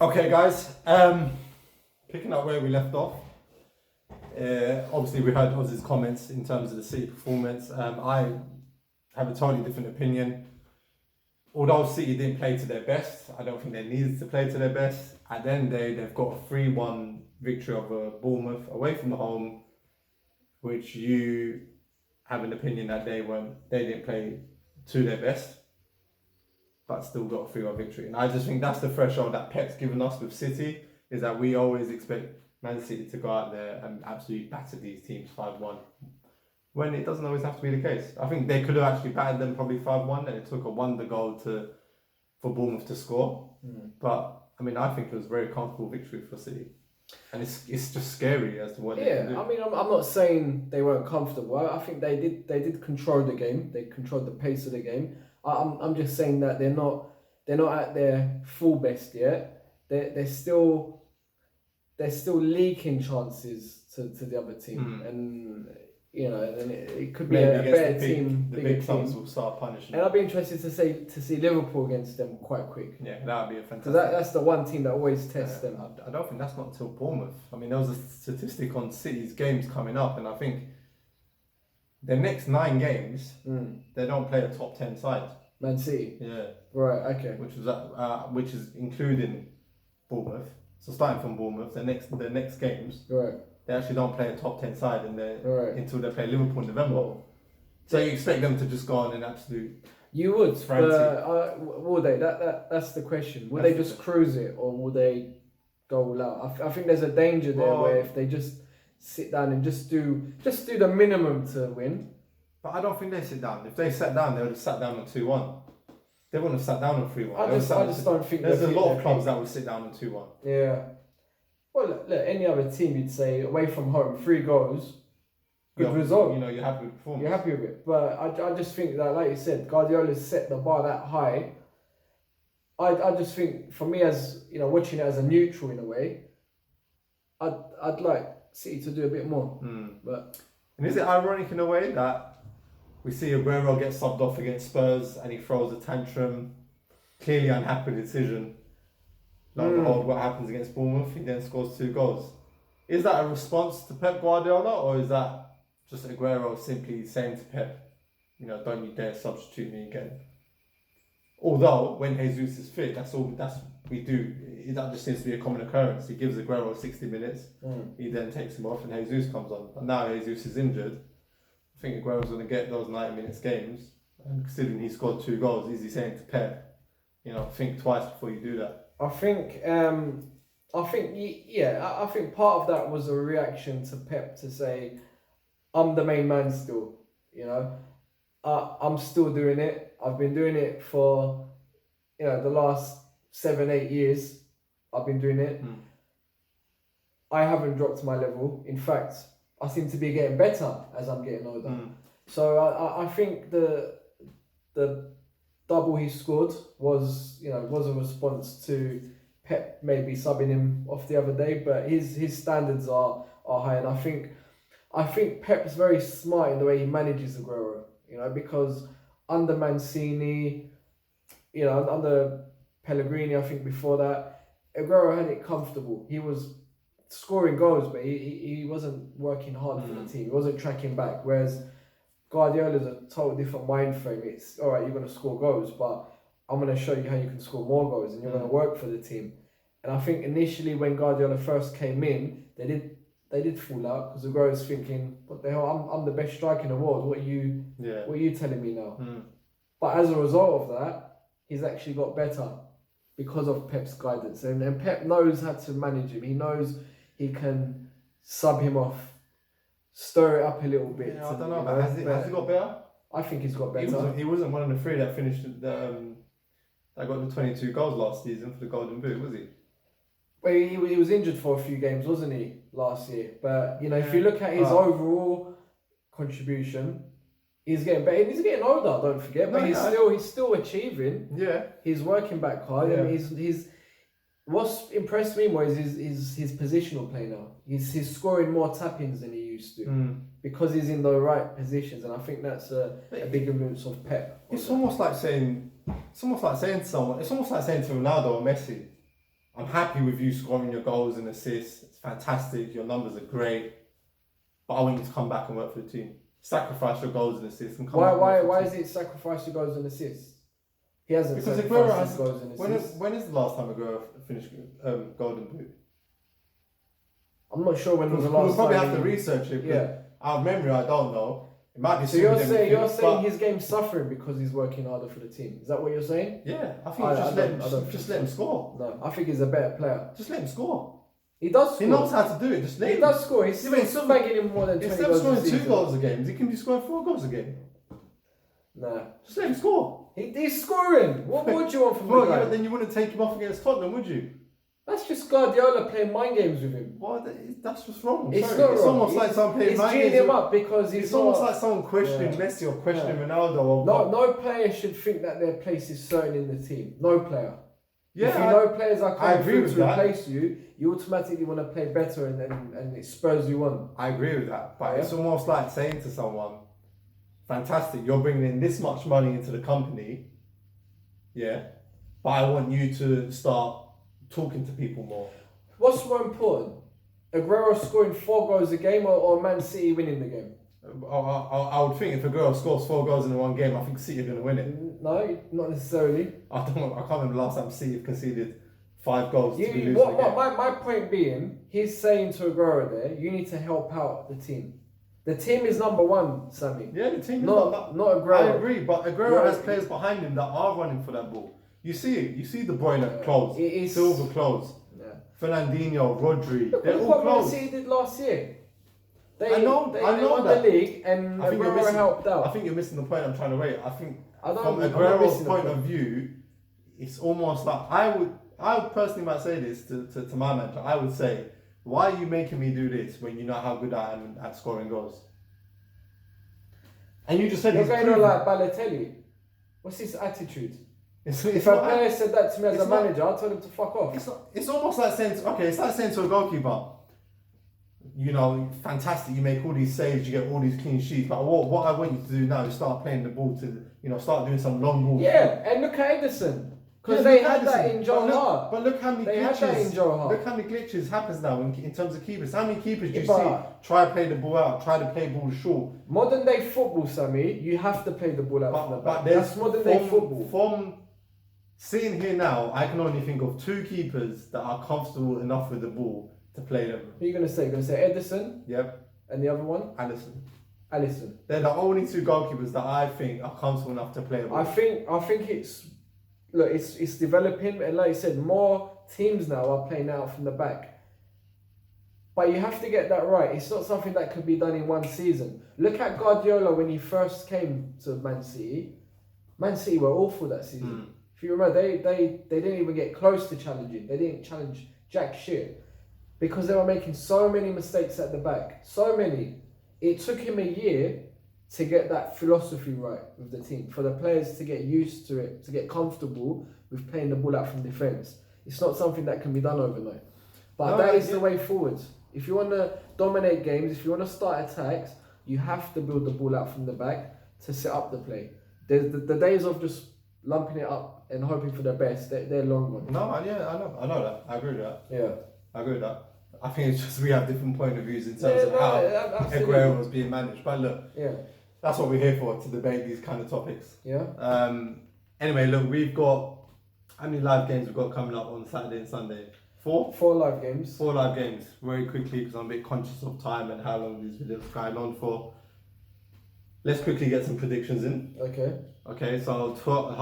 Okay, guys. Picking up where we left off. Obviously, we heard Oz's comments in terms of the City performance. I have a totally different opinion. Although City didn't play to their best, I don't think they needed to play to their best. At the end of the day, they've got a 3-1 victory over Bournemouth away from the home, which you have an opinion that they didn't play to their best, but still got a 3-1 victory. And I just think that's the threshold that Pep's given us with City, is that we always expect Man City to go out there and absolutely batter these teams 5-1. When it doesn't always have to be the case. I think they could have actually battered them probably 5-1 and it took a wonder goal for Bournemouth to score. But I mean, I think it was a very comfortable victory for City. And it's just scary as to what they can do. I mean, I'm not saying they weren't comfortable. I think they did control the game. They controlled the pace of the game. I'm just saying that they're not at their full best yet. They're still leaking chances to the other team, and and it could be a better team. The big clubs will start punishing. And I'd be interested to see Liverpool against them quite quick. Yeah, that would be a fantastic. Because that's the one team that always tests them. I don't think that's not until Bournemouth. I mean, there was a statistic on City's games coming up, and I think their next 9 games, they don't play a top 10 side. Man City. Yeah. Right. Okay. Which is including Bournemouth. So starting from Bournemouth, the next games, right, they actually don't play a top 10 side until they play Liverpool in November. Oh. So you expect them to just go on an absolute. You would, but will they? That's the question. Will they just cruise it, or will they go all out? I think there's a danger there where if they just sit down and just do the minimum to win. But I don't think they sit down. If they sat down, they would have sat down on 2-1. They wouldn't have sat down on 3-1. I just don't think there's a lot of clubs that would sit down on 2-1. Yeah. Well, look, any other team, you'd say away from home, 3 goals, good result. You're happy with the performance. You're happy with it. But I just think that, like you said, Guardiola's set the bar that high. I just think, for me, as watching it as a neutral in a way, I'd like City to do a bit more. And is it ironic in a way that we see Aguero get subbed off against Spurs and he throws a tantrum, clearly unhappy decision. Lo and behold, what happens against Bournemouth? He then scores 2 goals. Is that a response to Pep Guardiola, or is that just Aguero simply saying to Pep, don't you dare substitute me again? Although when Jesus is fit, that's we do. That just seems to be a common occurrence. He gives Aguero 60 minutes, he then takes him off, and Jesus comes on. And now Jesus is injured. I think Aguero's going to get those 90 minutes games, and considering he scored 2 goals, is he saying to Pep, think twice before you do that? I think part of that was a reaction to Pep to say, I'm the main man still, I'm still doing it. I've been doing it for, the last 7-8 years. I've been doing it. I haven't dropped my level. In fact, I seem to be getting better as I'm getting older. So I think the double he scored was a response to Pep maybe subbing him off the other day, but his standards are high, and I think Pep's very smart in the way he manages Aguero, because under Mancini, under Pellegrini, I think before that, Aguero had it comfortable. He was scoring goals, but he wasn't working hard for the team. He wasn't tracking back. Whereas Guardiola's a totally different mind frame. It's all right, you're going to score goals, but I'm going to show you how you can score more goals, and you're going to work for the team. And I think initially when Guardiola first came in, they did fall out because Aguero's thinking, what the hell? I'm the best striker in the world. What are you telling me now? But as a result of that, he's actually got better because of Pep's guidance, and Pep knows how to manage him. He knows he can sub him off, stir it up a little bit. I don't know. Has he got better? I think he's got better. He wasn't one of the 3 that finished that got the 22 goals last season for the Golden Boot, was he? Well, he was injured for a few games, wasn't he, last year? But if you look at his overall contribution, he's getting better. He's getting older, don't forget. But he's still achieving. Yeah. He's working back hard. Yeah. And he's what's impressed me more is his positional play now. He's scoring more tap-ins than he used to because he's in the right positions, and I think that's a big influence of Pep. It's almost like saying to someone. It's almost like saying to Ronaldo or Messi, I'm happy with you scoring your goals and assists. It's fantastic. Your numbers are great. But I want you to come back and work for the team. Sacrifice your goals and assists and come back and work for Why the is team. it sacrifice your goals and assists? He hasn't Because sacrificed Aguero his goals and assists. when is the last time Aguero finished Golden Boot? I'm not sure when was the last We'll probably time. have to research it. Yeah. Out of memory, I don't know. It might be So sooner you're than we saying think, but- his game's suffering because he's working harder for the team. Is that what you're saying? Yeah, I think I just don't let him score. No, I think he's a better player. Just let him score. He does score. He knows how to do it. Just let He him. does score. He's Yeah, but still bagging him more than 20 Instead of goals a scoring 2 season. goals a game, he can be scoring 4 goals a game. Nah. Just let him score. He's scoring. What more do you want from Well, the yeah, guy? but then you wouldn't take him off against Tottenham, would you? That's just Guardiola playing mind games with him. Well, that's just wrong. It's Sorry. not It's wrong. almost like someone playing He's mind geeing games. him with- up because he's It's almost not- like someone questioning Yeah. Messi or questioning Yeah. Ronaldo. Or No player should think that their place is certain in the team. No player. Yeah, if you know players are I coming agree through with to that. replace you, you automatically want to play better and it spurs you on. I agree with that, but Yeah. it's almost like saying to someone, fantastic, you're bringing in this much money into the company, yeah, but I want you to start talking to people more. What's more important? Aguero scoring 4 goals a game or Man City winning the game? I would think if a girl scores 4 goals in one game, I think City are going to win it. No, not necessarily. I can't remember the last time City have conceded 5 goals to be losing What, the game. my point being, he's saying to Aguero there, you need to help out the team. The team is number one, Sammy. Yeah, the team is Not I Aguero. agree, but Aguero has players behind him that are running for that ball. You see it. You see De Bruyne close, It is- Silva close, Yeah. Fernandinho, Rodri. Look They're at all what Man close. City did last year. They I know won that. the league and I think you're Aguero missing. helped out. I think you're missing the point I'm trying to make. I think I'm from not Aguero's missing the point point. of view, it's almost like I would personally might say this to my manager. I would say, why are you making me do this when you know how good I am at scoring goals? And you just said You're he's going proven. on like Balotelli. What's his attitude? It's If a not- player said that to me as it's a not- manager, I'd tell him to fuck off. It's almost like saying it's like saying to a goalkeeper, you know, fantastic, you make all these saves, you get all these clean sheets, but what I want you to do now is start playing the ball to, start doing some long balls. Yeah, and look at Edison. Because Yeah, they look at had that Edison. in Joe Hart. But look how many They glitches. had that in Joe Hart. Look how many glitches happens now in terms of keepers. How many keepers do you Yeah, see but- try to play the ball out, try to play ball short? Modern day football, Sammy, you have to play the ball out from the back. there's That's modern day football. From sitting here now, I can only think of 2 keepers that are comfortable enough with the ball to play them. Who are you going to say? You're going to say Edison Yep, and the other one? Alisson. Alisson. They're the only 2 goalkeepers that I think are comfortable enough to play a ball. I think it's developing, and like you said, more teams now are playing out from the back. But you have to get that right. It's not something that could be done in one season. Look at Guardiola when he first came to Man City. Man City were awful that season. If you remember, they didn't even get close to challenging. They didn't challenge jack shit because they were making so many mistakes at the back. So many. It took him a year to get that philosophy right with the team, for the players to get used to it, to get comfortable with playing the ball out from defence. It's not something that can be done overnight. But that is the way forward. If you want to dominate games, if you want to start attacks, you have to build the ball out from the back to set up the play. The days of just lumping it up and hoping for the best, they're long gone. No, I know that. I agree with that. Yeah. I agree with that. I think it's just we have different point of views in terms of how absolutely. Aguero was being managed. But look, Yeah. that's what we're here for, to debate these kind of topics. Yeah. Anyway, look, we've got, how many live games we've got coming up on Saturday and Sunday? 4? 4 live games. 4 live games, very quickly, because I'm a bit conscious of time and how long these videos are going on for. Let's quickly get some predictions in. Okay. Okay, so 12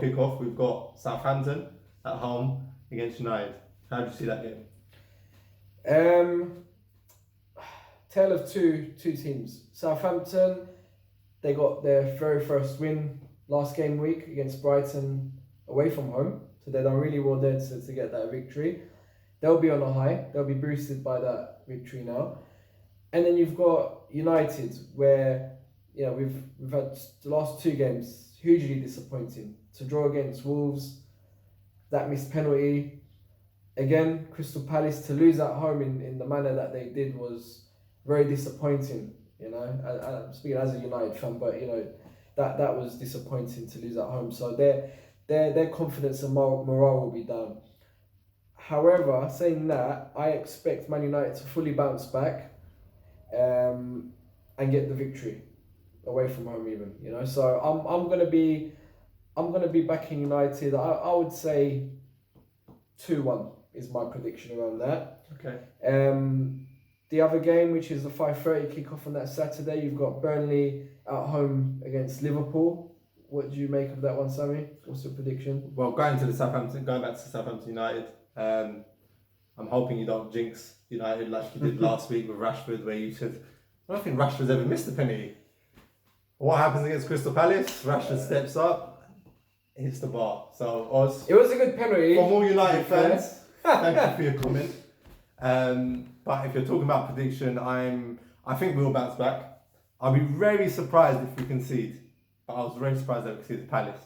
kickoff, we've got Southampton at home against United. How do you see that game? Tale of two teams. Southampton, they got their very first win last game week against Brighton away from home. So they've done really well there to get that victory. They'll be on a high. They'll be boosted by that victory now. And then you've got United, where we've had the last 2 games hugely disappointing. To draw against Wolves, that missed penalty. Again, Crystal Palace, to lose at home in the manner that they did was very disappointing. I'm speaking as a United fan, but that was disappointing to lose at home. So their confidence and morale will be down. However, saying that, I expect Man United to fully bounce back, and get the victory away from home even. So I'm gonna be backing United. I would say 2-1 is my prediction around that. Okay. The other game, which is the 5:30 kickoff on that Saturday, you've got Burnley at home against Liverpool. What do you make of that one, Sammy? What's your prediction? Well, going back to Southampton United, I'm hoping you don't jinx United like you did last week with Rashford, where you said, I don't think Rashford's ever missed a penalty. What happens against Crystal Palace? Rashford steps up, hits the bar. So, Oz, It was a good penalty. for all United fans, thank you for your comment. But if you're talking about prediction, I think we'll bounce back. I'll be very surprised if we concede. But I was very surprised that we conceded Palace.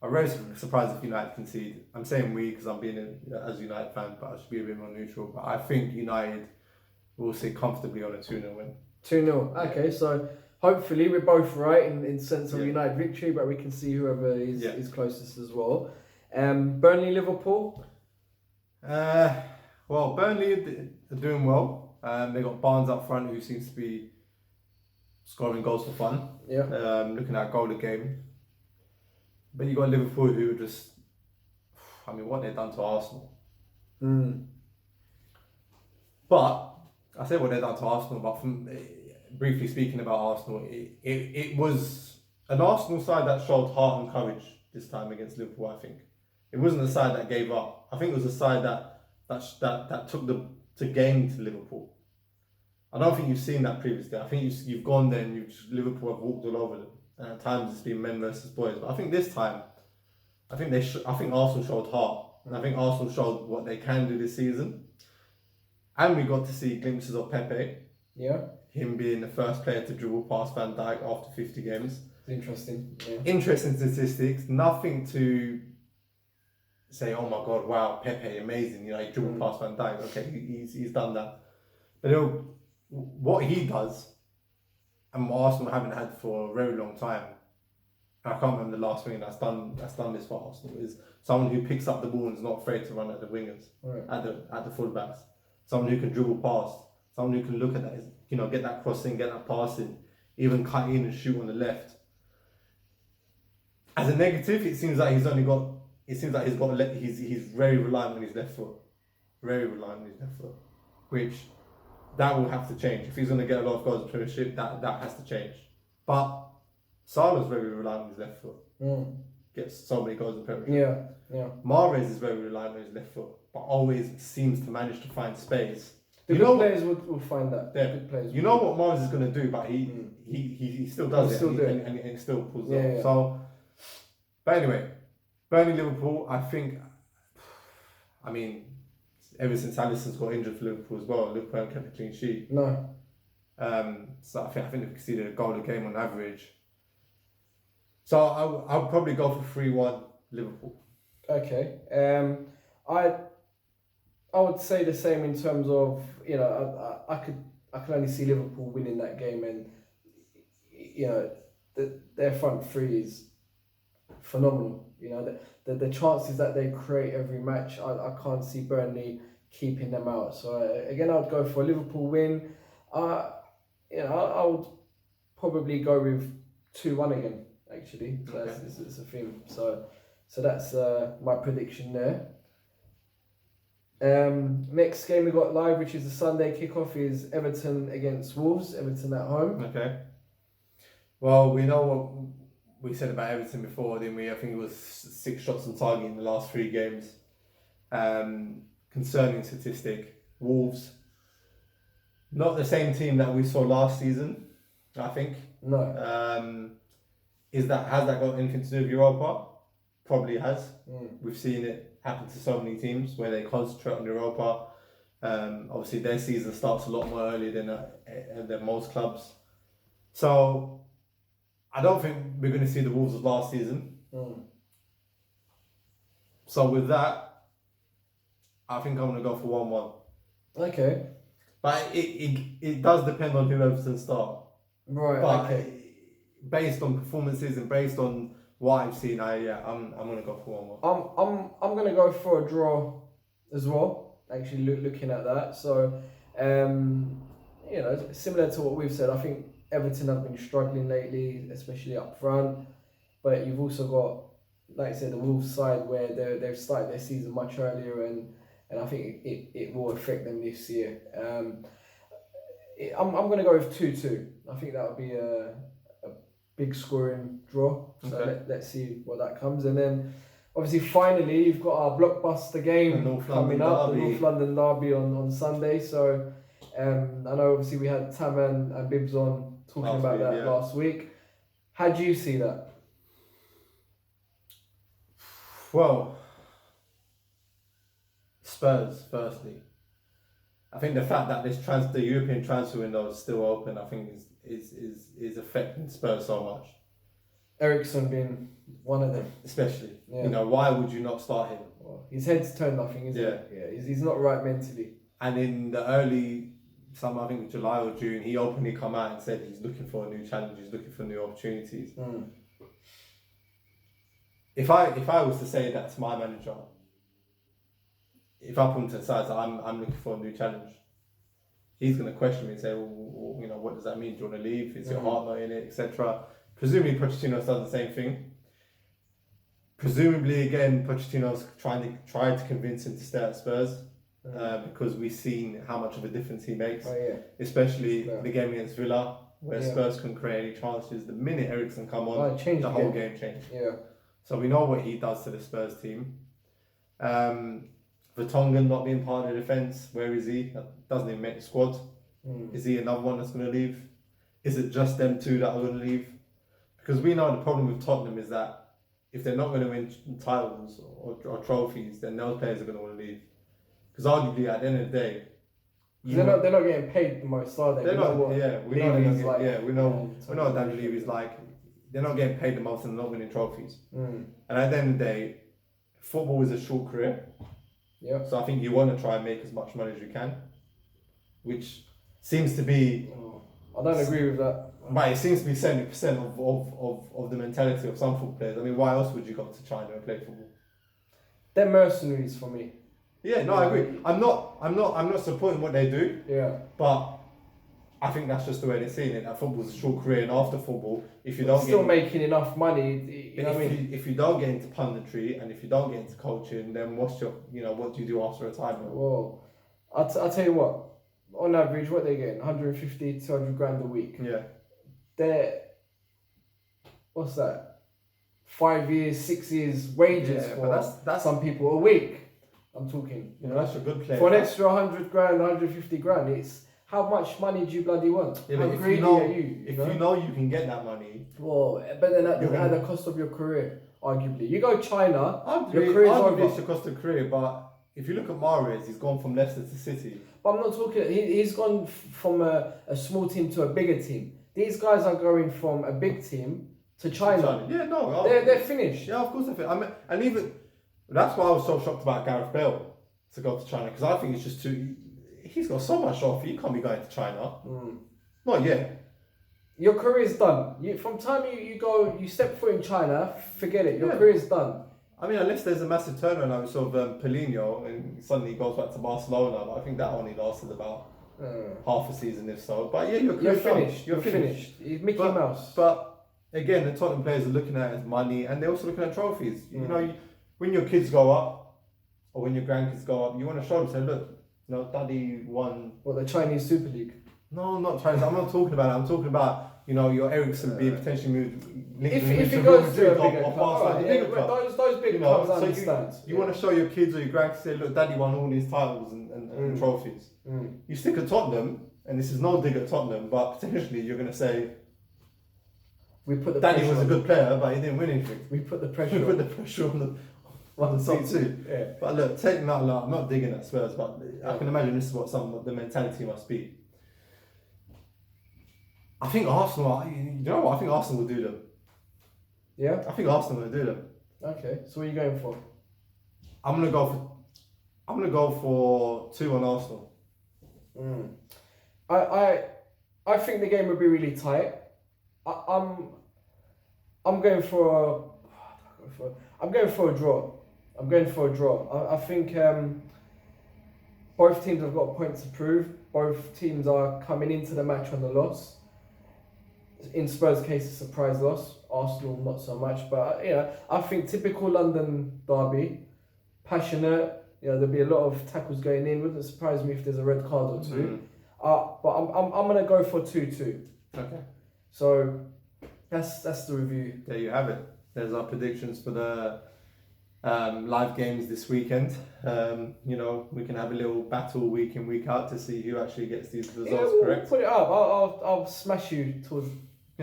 I'm very surprised if United concede. I'm saying we because I'm being as a United fan, but I should be a bit more neutral. But I think United will sit comfortably on a 2-0 win. 2-0. Okay, so hopefully we're both right in sense of Yeah. United victory, but we can see whoever Yeah. is closest as well. Burnley, Liverpool. Well, Burnley are doing well. They got Barnes up front, who seems to be scoring goals for fun. Yeah. Looking at goal a game. But you got Liverpool, who just, I mean, what they've done to Arsenal. But I say what they've done to Arsenal, but from briefly speaking about Arsenal, it was an Arsenal side that showed heart and courage this time against Liverpool. I think it wasn't a side that gave up. I think it was a side that took the game to Liverpool. I don't think you've seen that previously. I think you've gone there and Liverpool have walked all over them. And at times it's been men versus boys. But I think this time, I think Arsenal showed heart. And I think Arsenal showed what they can do this season. And we got to see glimpses of Pepe. Yeah. Him being the first player to dribble past Van Dijk after 50 games. It's interesting. Yeah. Interesting statistics. Nothing to say, oh my God, wow, Pepe, amazing. He dribbled past Van Dijk. Okay, he's done that. But what he does, and what Arsenal haven't had for a very long time, I can't remember the last winger that's done this for Arsenal, is someone who picks up the ball and is not afraid to run at the wingers, at the fullbacks. Someone who can dribble past, someone who can look at that, get that crossing, get that passing, even cut in and shoot on the left. As a negative, it seems like he's very reliant on his left foot. Very reliant on his left foot. Which, that will have to change. If he's going to get a lot of goals in the Premiership, that has to change. But Salah's very reliant on his left foot. Gets so many goals in the Premiership. Yeah. Mahrez is very reliant on his left foot, but always seems to manage to find space. The good players will find that. Yeah. Good players. You know what Mahrez is going to do, but he still does it, and it still pulls off. Yeah. So, but anyway, Burnley Liverpool, I think, ever since Alisson's got injured for Liverpool as well, Liverpool haven't kept a clean sheet. No. So I think they've conceded a goal a game on average. So I'll probably go for 3-1 Liverpool. Okay. I would say the same in terms of, I can only see Liverpool winning that game, and their front three is phenomenal. The chances that they create every match, I can't see Burnley keeping them out. So again, I'd go for a Liverpool win. I would probably go with 2-1 again. Actually, so Okay. it's a thing. So that's my prediction there. Next game we got live, which is the Sunday kickoff, is Everton against Wolves. Everton at home. Okay. Well, we know what we said about Everton before, didn't we? I think it was 6 shots on target in the last 3 games. Concerning statistic, Wolves, not the same team that we saw last season, I think. No. Has that got anything to do with Europa? Probably has. We've seen it happen to so many teams where they concentrate on Europa. Obviously, their season starts a lot more early than most clubs. So, I don't think we're going to see the Wolves of last season. So, with that, I think I'm going to go for 1-1. Okay. But it does depend on who Everton start. Right. But okay. Based on performances and based on what I've seen, I'm going to go for 1-1. I'm gonna go for a draw as well. Actually, looking at that, so similar to what we've said, I think Everton have been struggling lately, especially up front. But you've also got, like I said, the Wolves side where they've started their season much earlier, and I think it will affect them this year. I'm going to go with 2-2. I think that would be a big scoring draw. So Okay. let's see what that comes. And then, obviously, finally, you've got our blockbuster game coming up, the North London Derby on Sunday. So I know, obviously, we had Tam and Bibbs on talking about that last week. How do you see that? Well, Spurs, firstly. I think the fact that the European transfer window is still open, I think is affecting Spurs so much. Ericsson being one of them. Especially. Yeah. Why would you not start him? Well, his head's turned nothing, isn't it? Yeah, he's not right mentally. And in the early summer, I think July or June, he openly come out and said he's looking for a new challenge, he's looking for new opportunities. If I was to say that to my manager, if I put him to the side, I'm looking for a new challenge, he's going to question me and say, well, what does that mean? Do you want to leave? Is your heart not in it, etc.? Presumably, Pochettino's done the same thing. Presumably, again, Pochettino's tried to convince him to stay at Spurs because we've seen how much of a difference he makes, especially the game against Villa, where Spurs couldn't create any chances. The minute Ericsson come on, the whole game changed. Yeah. So we know what he does to the Spurs team. Vertonghen not being part of the defence, where is he? That doesn't even make the squad. Is he another one that's going to leave? Is it just them two that are going to leave? Because we know the problem with Tottenham is that if they're not going to win titles or trophies, then those players are going to want to leave. Because arguably, at the end of the day, they're not getting paid the most, are they? They're not. We know what Daniel Levy is like. They're not getting paid the most and they're not winning trophies. And at the end of the day, football is a short career. Yeah. So I think you want to try and make as much money as you can, which seems to be. I don't agree with that. But it seems to be 70% of the mentality of some football players. I mean, why else would you go to China and play football? They're mercenaries for me. Yeah, no, I agree. I'm not supporting what they do. Yeah. But I think that's just the way they're seeing it. That football's a short career, and after football, if you don't still making enough money, you know what I mean. If you don't get into punditry and if you don't get into coaching, then what do you do after retirement? Well, I'll tell you what. On average, what they're getting, 150, 200 grand a week. Yeah. They're, what's that? 5 years, 6 years wages for that's some people a week. I'm talking. That's a good player. For an extra 100 grand, 150 grand, it's how much money do you bloody want? Yeah, how but greedy are you? If you know you can get that money. Well, but then at the cost of your career, arguably. You go China, your career's over. It's the cost of career, but if you look at Mahrez, he's gone from Leicester to City. But I'm not talking. He's gone from a small team to a bigger team. These guys are going from a big team to China. Yeah, no, they're finished. Yeah, of course they're finished. I mean, and even that's why I was so shocked about Gareth Bale to go to China, because I think it's just too. He's got so much off. He can't be going to China. Not yet. Your career's done. From time you step foot in China, forget it. Your career's done. I mean, unless there's a massive turnaround, like we saw Paulinho, and suddenly he goes back to Barcelona. But I think that only lasted about half a season, if so. But yeah, you're finished. You're finished. Mickey Mouse. But again, the Tottenham players are looking at it as money, and they're also looking at trophies. You know, when your kids go up, or when your grandkids go up, you want to show them, say, look, Daddy won. What, the Chinese Super League? No, not Chinese. I'm not talking about it. I'm talking about your Ericsson being potentially moved. If it goes to a bigger club, those big clubs, I understand. You want to show your kids or your grandkids, say, look, Daddy won all these titles and trophies. You stick at Tottenham, and this is no dig at Tottenham, but potentially you're going to say, Daddy was a good player, but he didn't win anything. We put the pressure. We put the pressure on the top two. Yeah. But look, take them out. I'm not digging at Spurs, but I can imagine this is what the mentality must be. I think Arsenal. You know what? I think Arsenal will do them. Yeah. I think Arsenal will do them. Okay. So what are you going for? I'm gonna go for 2 on Arsenal. I think the game will be really tight. I'm going for a draw. I think Both teams have got a point to prove. Both teams are coming into the match on the loss. In Spurs' case, a surprise loss. Arsenal, not so much. But, I think typical London derby, passionate. There'll be a lot of tackles going in. Wouldn't surprise me if there's a red card or two. But I'm going to go for 2-2. Okay. So that's the review. There you have it. There's our predictions for the live games this weekend. We can have a little battle week in, week out to see who actually gets these results correct. Put it up. I'll smash you towards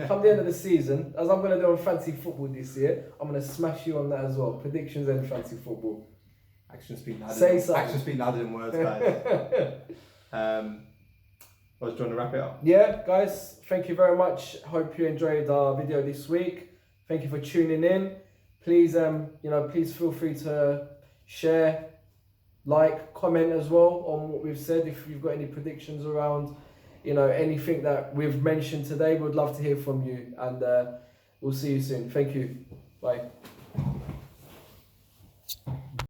come the end of the season, as I'm going to do on fantasy football this year. I'm going to smash you on that as well. Predictions and fantasy football. Actions speak louder. Say something. Actions speak louder than words, guys. Do you want to wrap it up? Yeah, guys. Thank you very much. Hope you enjoyed our video this week. Thank you for tuning in. Please, please feel free to share, like, comment as well on what we've said. If you've got any predictions around, anything that we've mentioned today, we'd love to hear from you. And we'll see you soon. Thank you. Bye.